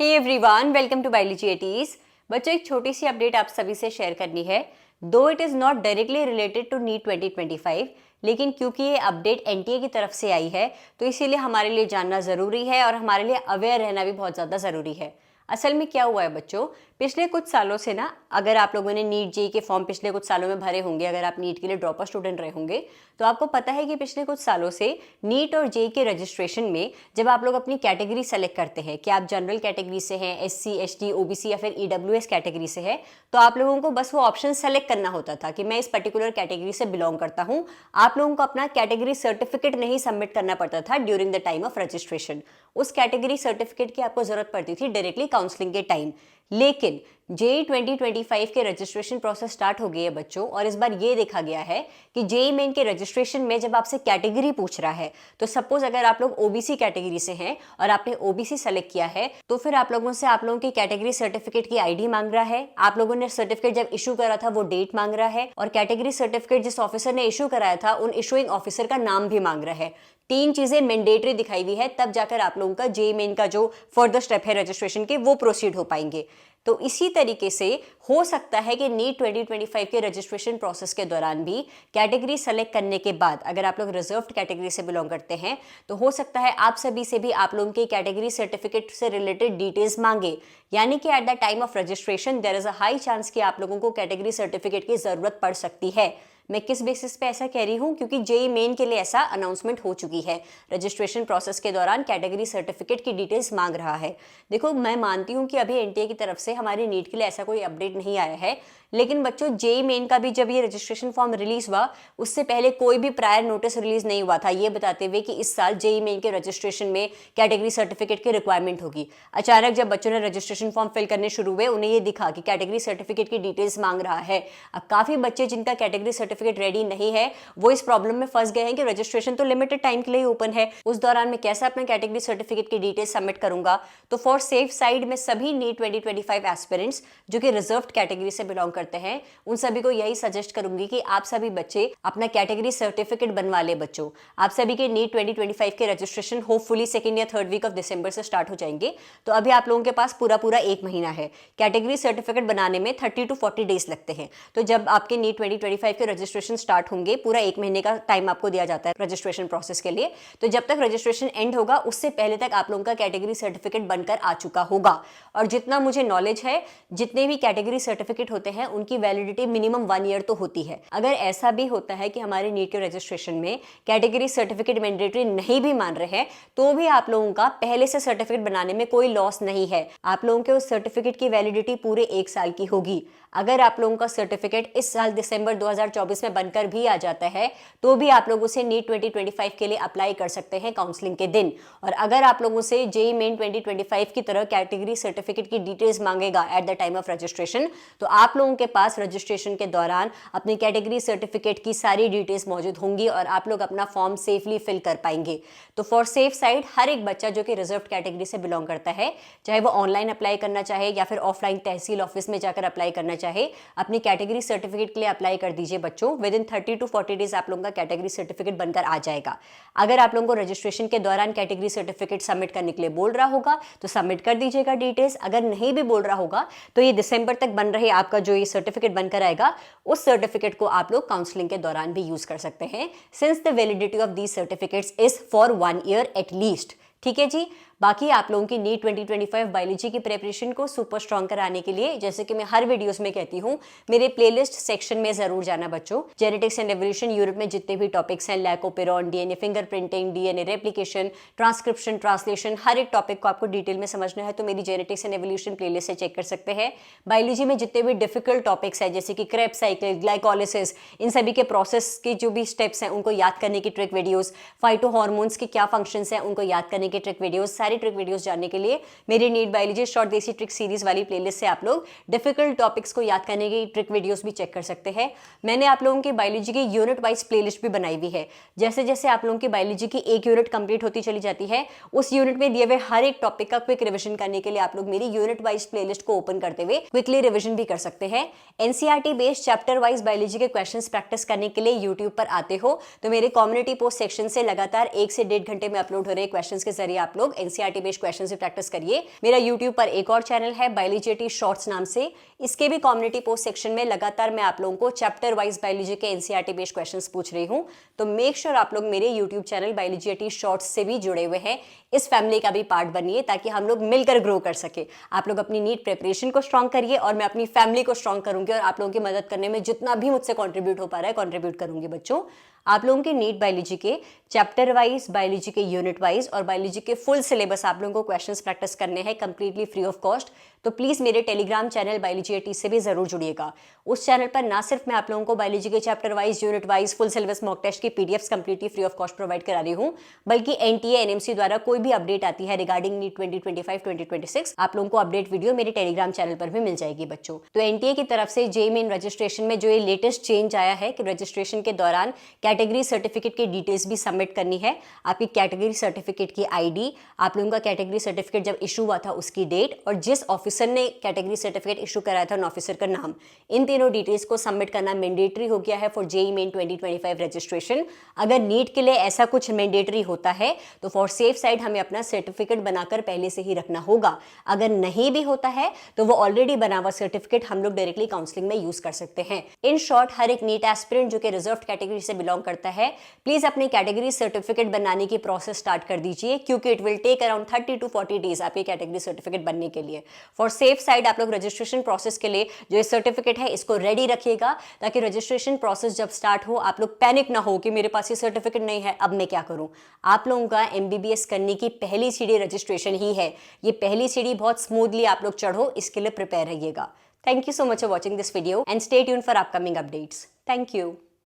Hey everyone, welcome to biology eighties. बच्चों, एक छोटी सी अपडेट आप सभी से शेयर करनी है। Though it is not directly related to NEET 2025, लेकिन क्योंकि ये अपडेट एनटीए की तरफ से आई है तो इसीलिए हमारे लिए जानना ज़रूरी है और हमारे लिए अवेयर रहना भी बहुत ज़्यादा ज़रूरी है। असल में क्या हुआ है बच्चों, पिछले कुछ सालों से ना, अगर आप लोगों ने नीट जेईई के फॉर्म पिछले कुछ सालों में भरे होंगे, अगर आप नीट के लिए ड्रॉपर स्टूडेंट रहे होंगे तो आपको पता है कि पिछले कुछ सालों से नीट और जेईई के रजिस्ट्रेशन में जब आप लोग अपनी कैटेगरी सेलेक्ट करते हैं कि आप जनरल कैटेगरी से हैं, एससी, एसटी, ओबीसी या फिर ईडब्ल्यूएस कैटेगरी से है, तो आप लोगों को बस वो ऑप्शन सेलेक्ट करना होता था कि मैं इस पर्टिकुलर कैटेगरी से बिलोंग करता हूं। आप लोगों को अपना कैटेगरी सर्टिफिकेट नहीं सबमिट करना पड़ता था during the time of registration. उस कैटेगरी सर्टिफिकेट की आपको जरूरत पड़ती थी डायरेक्टली काउंसलिंग के टाइम। लेकिन जेईई 2025 के रजिस्ट्रेशन प्रोसेस स्टार्ट हो गई है बच्चों, और इस बार ये देखा गया है कि जेईई मेन के रजिस्ट्रेशन में जब आपसे कैटेगरी पूछ रहा है, तो सपोज अगर आप लोग ओबीसी कैटेगरी से हैं और आपने ओबीसी सेलेक्ट किया है, तो फिर आप लोगों से आप लोगों की कैटेगरी सर्टिफिकेट की आईडी मांग रहा है। आप लोगों ने सर्टिफिकेट जब इशू करा था वो डेट मांग रहा है, और कैटेगरी सर्टिफिकेट जिस ऑफिसर ने इशू कराया था उन इशूइंग ऑफिसर का नाम भी मांग रहा है। तीन चीजें मैंडेटरी दिखाई हुई है, तब जाकर आप लोगों का जेईई मेन का जो फर्दर स्टेप है रजिस्ट्रेशन के, वो प्रोसीड हो पाएंगे। तो इसी तरीके से हो सकता है कि नीट 2025 के रजिस्ट्रेशन प्रोसेस के दौरान भी कैटेगरी सेलेक्ट करने के बाद अगर आप लोग रिजर्व्ड कैटेगरी से बिलोंग करते हैं तो हो सकता है आप सभी से भी आप लोगों के कैटेगरी सर्टिफिकेट से रिलेटेड डिटेल्स मांगे। यानी कि at the time of registration there is a high chance कि आप लोगों को कैटेगरी सर्टिफिकेट की जरूरत पड़ सकती है। मैं किस बेसिस पे ऐसा कह रही हूँ, क्योंकि जेईई मेन के लिए ऐसा अनाउंसमेंट हो चुकी है। रजिस्ट्रेशन प्रोसेस के दौरान कैटेगरी सर्टिफिकेट की डिटेल्स मांग रहा है। देखो, मैं मानती हूँ कि अभी एनटीए की तरफ से हमारी नीट के लिए ऐसा कोई अपडेट नहीं आया है, लेकिन बच्चों जेईई मेन का भी जब ये रजिस्ट्रेशन फॉर्म रिलीज हुआ उससे पहले कोई भी प्रायर नोटिस रिलीज नहीं हुआ था ये बताते हुए कि इस साल जेईई मेन के रजिस्ट्रेशन में कैटेगरी सर्टिफिकेट की रिक्वायरमेंट होगी। अचानक जब बच्चों ने रजिस्ट्रेशन फॉर्म फिल करने शुरू हुए, उन्हें ये दिखा कि कैटेगरी सर्टिफिकेट की डिटेल्स मांग रहा है। अब काफी बच्चे जिनका कैटेगरी सर्टिफिकेट रेडी नहीं है वो इस प्रॉब्लम में फंस गए हैं कि रजिस्ट्रेशन तो लिमिटेड टाइम के लिए ओपन है, उस दौरान मैं कैसे अपना कैटेगरी सर्टिफिकेट की डिटेल्स सबमिट करूंगा। तो फॉर सेफ साइड में सभी नीट 2025 एस्पिरेंट्स जो कि रिजर्व्ड कैटेगरी से बिलोंग करते हैं उन सभी को यही सजेस्ट करूंगी कि आप सभी बच्चे अपना कैटेगरी सर्टिफिकेट बनवा ले। बच्चों, आप सभी के नीट 2025 के रजिस्ट्रेशन होपफुली सेकंड या थर्ड वीक ऑफ दिसंबर से स्टार्ट हो जाएंगे। तो अभी आप लोगों के पास पूरा एक महीना है। कैटेगरी सर्टिफिकेट बनाने में 30 to 40 डेज लगते हैं। तो जब आपके नीट 2025 के रजिस्ट्रेशन स्टार्ट होंगे, पूरा एक महीने का टाइम आपको दिया जाता है रजिस्ट्रेशन प्रोसेस के लिए। तो जब तक रजिस्ट्रेशन एंड होगा उससे पहले तक आप लोगों का कैटेगरी सर्टिफिकेट बनकर आ चुका होगा। और जितना मुझे नॉलेज है, जितने भी कैटेगरी सर्टिफिकेट होते हैं उनकी वैलिडिटी मिनिमम 1 ईयर तो होती है। अगर ऐसा भी होता है कि हमारे नीट के रजिस्ट्रेशन में कैटेगरी सर्टिफिकेट मैंडेटरी नहीं भी मान रहे हैं, तो भी आप लोगों का पहले से सर्टिफिकेट बनाने में कोई लॉस नहीं है। आप लोगों के उस सर्टिफिकेट की वैलिडिटी पूरे 1 साल की होगी। अगर आप लोगों का सर्टिफिकेट इस साल दिसंबर 2024 में बनकर भी आ जाता है तो भी आप लोग उसे नीट 2025 के लिए अप्लाई कर सकते हैं काउंसलिंग के दिन। और अगर आप लोगों से जेईई मेन 2025 की तरह कैटेगरी सर्टिफिकेट की डिटेल्स मांगेगा eight the time of registration, तो आप लोगों के पास रजिस्ट्रेशन के दौरान अपनी कैटेगरी सर्टिफिकेट की सारी डिटेल्स मौजूद होंगी और आप लोग अपना फॉर्म सेफली फिल कर पाएंगे। तो फॉर सेफ साइड, हर एक बच्चा जो कि रिजर्व कैटेगरी से बिलोंग करता है, चाहे वो ऑनलाइन अप्लाई करना चाहे या फिर ऑफलाइन तहसील ऑफिस में जाकर अप्लाई करना चाहे, अपनी कैटेगरी सर्टिफिकेट के लिए अप्लाई कर दीजिए बच्चों। विद इन 30 to 40 डेज आप लोगों का कैटेगरी सर्टिफिकेट बनकर आ जाएगा। अगर आप लोगों को रजिस्ट्रेशन के दौरान कैटेगरी सर्टिफिकेट सबमिट करने के लिए बोल रहा होगा तो सबमिट कर दीजिएगा डिटेल्स। अगर नहीं भी बोल रहा होगा तो ये दिसंबर तक बन रहे आपका जो ये सर्टिफिकेट बनकर आएगा, उस सर्टिफिकेट को आप लोग काउंसलिंग के दौरान भी यूज कर सकते हैं, since the validity of these certificates is for 1 year at least. ठीक है जी। बाकी आप लोगों की नीट 2025 बायोलॉजी की प्रिपरेशन को सुपर स्ट्रॉन्ग कराने के लिए, जैसे कि मैं हर वीडियोस में कहती हूँ, मेरे प्लेलिस्ट सेक्शन में जरूर जाना बच्चों। जेनेटिक्स एंड एवोल्यूशन यूनिट में जितने भी टॉपिक्स हैं, lac operon, DNA fingerprinting, DNA replication, transcription, translation, हर एक टॉपिक को आपको डिटेल में समझना है तो मेरी जेनेटिक्स एंड एवोल्यूशन प्लेलिस्ट से चेक कर सकते हैं। बायोलॉजी में जितने भी डिफिकल्ट टॉपिक्स हैं जैसे कि क्रेब्स साइकिल, ग्लाइकोलिसिस, इन सभी के प्रोसेस के जो भी स्टेप्स हैं उनको याद करने की ट्रिक वीडियोस, फाइटो हार्मोन्स के क्या फंक्शंस हैं उनको याद करने की ट्रिक वीडियोस, सारी ट्रिक वीडियोस जानने के लिए मेरी नीट बायोलॉजी शॉर्ट देसी ट्रिक सीरीज वाली प्लेलिस्ट से आप लोग डिफिकल्ट टॉपिक्स को याद करने की ट्रिक वीडियोस भी चेक कर सकते हैं। मैंने आप लोगों की बायोलॉजी की यूनिट वाइज प्लेलिस्ट भी बनाई हुई है। जैसे जैसे आप लोगों की बायोलॉजी की एक यूनिट कंप्लीट होती चली जाती है, उस यूनिट में दिए हुए हर एक टॉपिक का क्विक रिविजन करने के लिए आप लोग मेरी यूनिट वाइज प्लेलिस्ट को ओपन करते हुए क्विकली रिविजन भी कर सकते हैं। NCERT based chapter wise biology के क्वेश्चंस प्रैक्टिस करने के लिए यूट्यूब पर आते हो तो मेरे कम्युनिटी पोस्ट सेक्शन से लगातार 1 से 1.5 घंटे में अपलोड हो रहे क्वेश्चंस के जरिए आप लोग एनसीईआरटी बेस्ड क्वेश्चंस भी प्रैक्टिस करिए। मेरा यूट्यूब पर एक और चैनल है बायोलॉजी एटी शॉर्ट्स नाम से, इसके भी कम्युनिटी पोस्ट सेक्शन में लगातार मैं आप लोगों को चैप्टर वाइज बायोलॉजी के एनसीईआरटी बेस्ड क्वेश्चंस पूछ रही हूँ। तो मेक श्योर आप लोग मेरे YouTube channel biology eighty shorts से भी जुड़े हुए हैं, इस फैमिली का भी पार्ट बनिए ताकि हम लोग मिलकर ग्रो कर सके। आप लोग अपनी नीट प्रिपरेशन को स्ट्रॉन्ग करिए और मैं अपनी फैमिली को स्ट्रॉन्ग करूंगी और आप लोगों की मदद करने में जितना भी मुझसे कंट्रीब्यूट हो पा रहा है कंट्रीब्यूट करूंगी। बच्चों, आप लोगों के नीट बायोलॉजी के चैप्टर वाइज, बायोलॉजी के यूनिट वाइज और बायोलॉजी के फुल सिलेबस आप लोगों को क्वेश्चंस प्रैक्टिस करने हैं कंप्लीटली फ्री ऑफ कॉस्ट। तो प्लीज मेरे टेलीग्राम चैनल बायोलॉजी एटी से भी जरूर जुड़िएगा। उस चैनल पर ना सिर्फ मैं आप लोगों को बायोलॉजी के chapter wise, unit wise, full syllabus mock test की PDFs completely free of cost provide करा रही हूँ, बल्कि एनटीए एनएमसी द्वारा कोई भी अपडेट आती है रिगार्डिंग नीट 2025-2026 आप लोगों को अपडेट वीडियो मेरे टेलीग्राम चैनल पर भी मिल जाएगी। बच्चों, तो एनटीए की तरफ से जेईई मेन रजिस्ट्रेशन में जो ये लेटेस्ट चेंज आया है कि रजिस्ट्रेशन के दौरान कैटेगरी सर्टिफिकेट की डिटेल्स भी सबमिट करनी है। आपकी कैटेगरी सर्टिफिकेट की आईडी, आप लोगों का कैटेगरी सर्टिफिकेट जब इशू हुआ था उसकी डेट और जिस ऑफिसर ने कैटेगरी सर्टिफिकेट इशू कराया था उन ऑफिसर का नाम, इन तीनों डिटेल्स को सबमिट करना मैंडेटरी हो गया है फॉर जेईई मेन 2025 रजिस्ट्रेशन। अगर नीट के लिए ऐसा कुछ मैंडेटरी होता है तो फॉर सेफ साइड हमें अपना सर्टिफिकेट बनाकर पहले से ही रखना होगा। अगर नहीं भी होता है तो वो ऑलरेडी बना हुआ सर्टिफिकेट हम लोग डायरेक्टली काउंसलिंग में यूज कर सकते हैं। इन शॉर्ट, हर एक नीट एस्पिरेंट जो कि रिजर्व कैटेगरी से बिलोंग करता है, प्लीज अपने कैटेगरी सर्टिफिकेट बनाने की प्रोसेस स्टार्ट कर दीजिए, क्योंकि it will take around 30 to 40 days आपके कैटेगरी सर्टिफिकेट बनने के लिए। फॉर सेफ साइड आप लोग रजिस्ट्रेशन प्रोसेस के लिए जो सर्टिफिकेट है इसको रेडी रखिएगा, ताकि रजिस्ट्रेशन प्रोसेस जब स्टार्ट हो आप लोग पैनिक ना हो कि मेरे पास ये सर्टिफिकेट नहीं है, अब मैं क्या करूं। आप लोगों का एमबीबीएस करने की पहली सीढ़ी रजिस्ट्रेशन ही है। ये पहली सीढ़ी बहुत स्मूथली आप लोग चढ़ो, इसके लिए प्रिपेयर रहिएगा। Thank you so much for watching this video and stay tuned for upcoming updates. Thank you.